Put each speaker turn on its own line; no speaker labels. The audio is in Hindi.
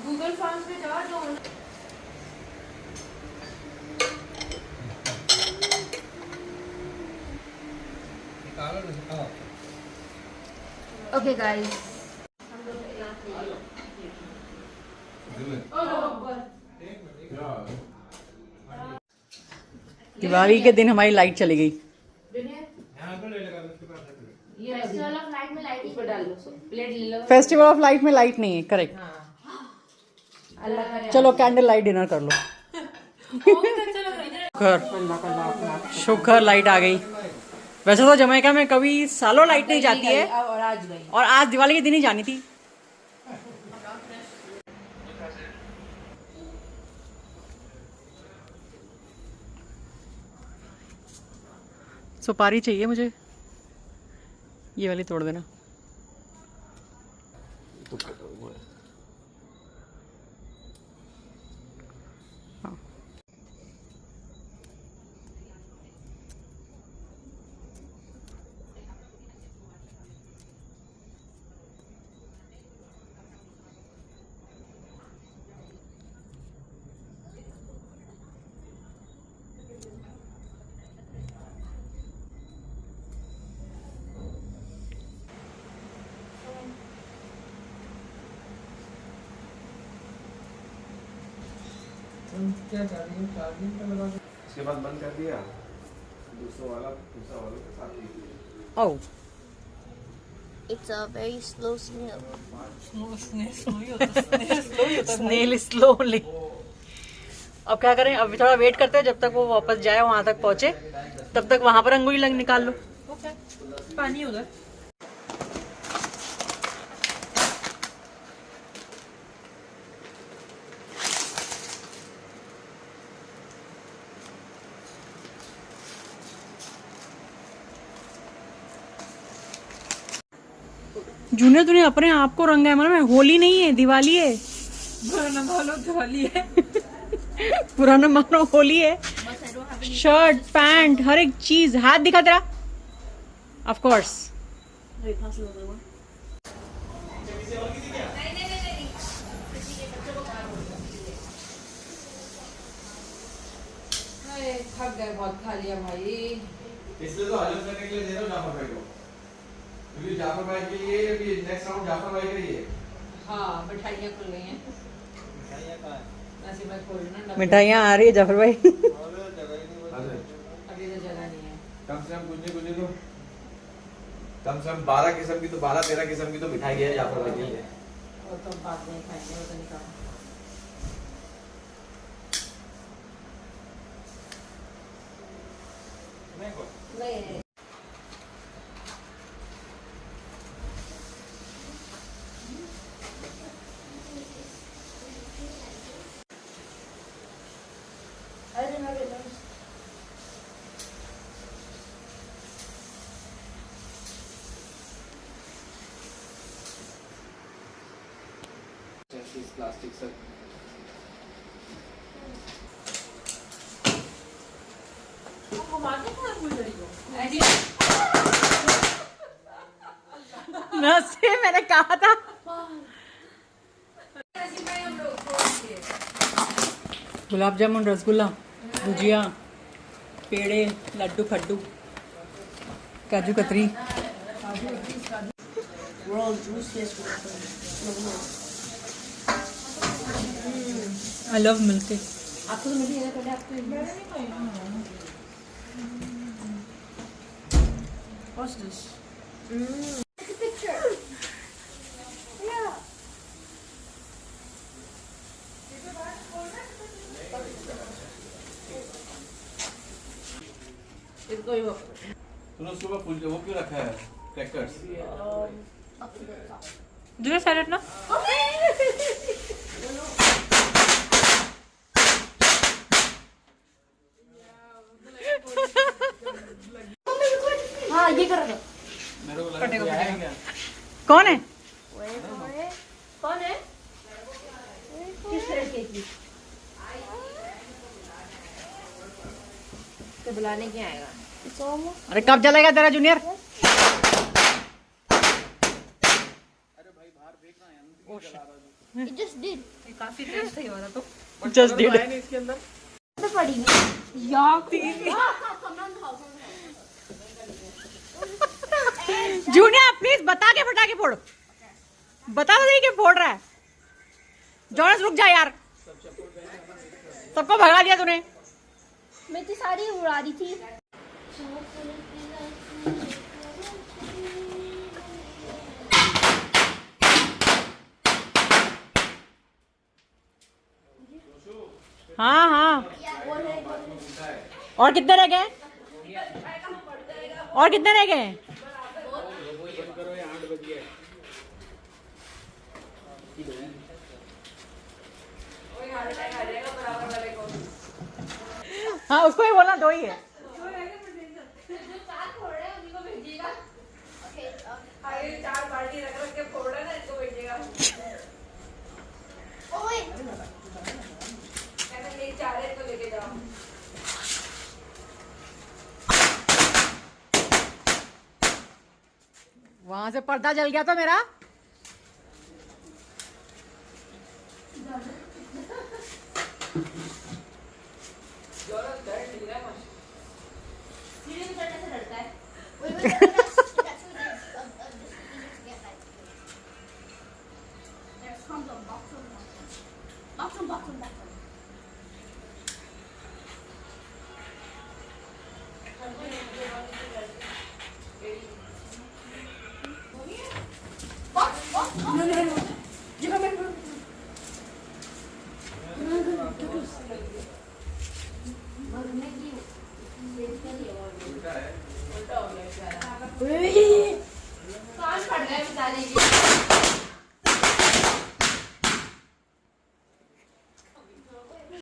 गूगल फॉर्म्स पे जाओ जो ओके गाइस
दिवाली के दिन हमारी लाइट चली गई।
फेस्टिवल ऑफ लाइट में लाइट ही डाल लो, प्लेट ले लो।
फेस्टिवल ऑफ लाइट में लाइट नहीं है, करेक्ट।
अल्लाह करे।
चलो कैंडल लाइट डिनर कर लो। शुक्र लाइट आ गई। वैसे तो जमैका में कभी सालों लाइट नहीं जाती है,
और आज गई।
और आज दिवाली के दिन ही जानी थी। सुपारी चाहिए मुझे, ये वाली तोड़ देना। हाँ।
इसके बाद बंद कर दिया, दूसरा वाला के साथ ही।
Oh.
It's a very slow snail.
Snail slowly. अब क्या करें, अब थोड़ा वेट करते हैं जब तक वो वापस जाए, वहां तक पहुंचे, तब तक वहां पर रंगोली लग निकाल लो। पानी उधर। जूनियर तूने अपने आप को रंगा है, मतलब होली नहीं है, दिवाली है। पुराना मानो दिवाली है। पुराना मानो होली है। शर्ट पैंट हर एक चीज, हाथ दिखा तेरा। Of course.
थक गए बहुत, खा लिया भाई।
इसलिए तो हजम करने के लिए दे रहा हूँ जाफर भाई को, क्योंकि जाफर भाई के लिए अभी नेक्स्ट राउंड जाफर भाई के लिए।
हाँ मिठाइयाँ खुल गई हैं। मैं खोलना
मिठाइयाँ आ रही है जाफर भाई।
अभी तो जगह नहीं है।
कम से कम कुछ तो कम से कम 12 किस्म की तो 12-13 किस्म की तो मिठाई है जाफर भाई के लिए।
वो तो बाद में खाएंगे, वो तो नहीं खाओ। नहीं
प्लास्टिक से
नसे मैंने कहा था। गुलाब जामुन, रसगुल्ला, भुजिया, पेड़े, लड्डू फड्डू, काजू कतरी। I love milk cake.
आपको तो मिली है पहले, आपको
What's this?
Take a picture. Yeah.
तूने उसके ऊपर फूल वो क्यों रखा है, crackers?
Do you sell it now?
हाँ ये कर दो।
मेरे को लगा कोई आया क्या?
कौन है?
कौन है? किस तरह की?
तो बुलाने क्या आएगा?
अरे कब जलेगा तेरा जूनियर?
It just did.
काफी तेज सही हो रहा तो
But
Just
colour
did.
तो आया नहीं इसके अंदर।
तो पड़ी नहीं।
जूनिया प्लीज बता के फटा के फोड़, बता तो नहीं कि फोड़ रहा है। जॉनस रुक जा यार, सबको भगा दिया तूने।
मैं तो सारी उड़ा दी थी।
हाँ हाँ, और कितने रह गए, और कितने रह गए? हाँ उसको ही बोलना, दो ही है। वहां से पर्दा जल गया तो मेरा।
कान पड़ गए बेचारे के।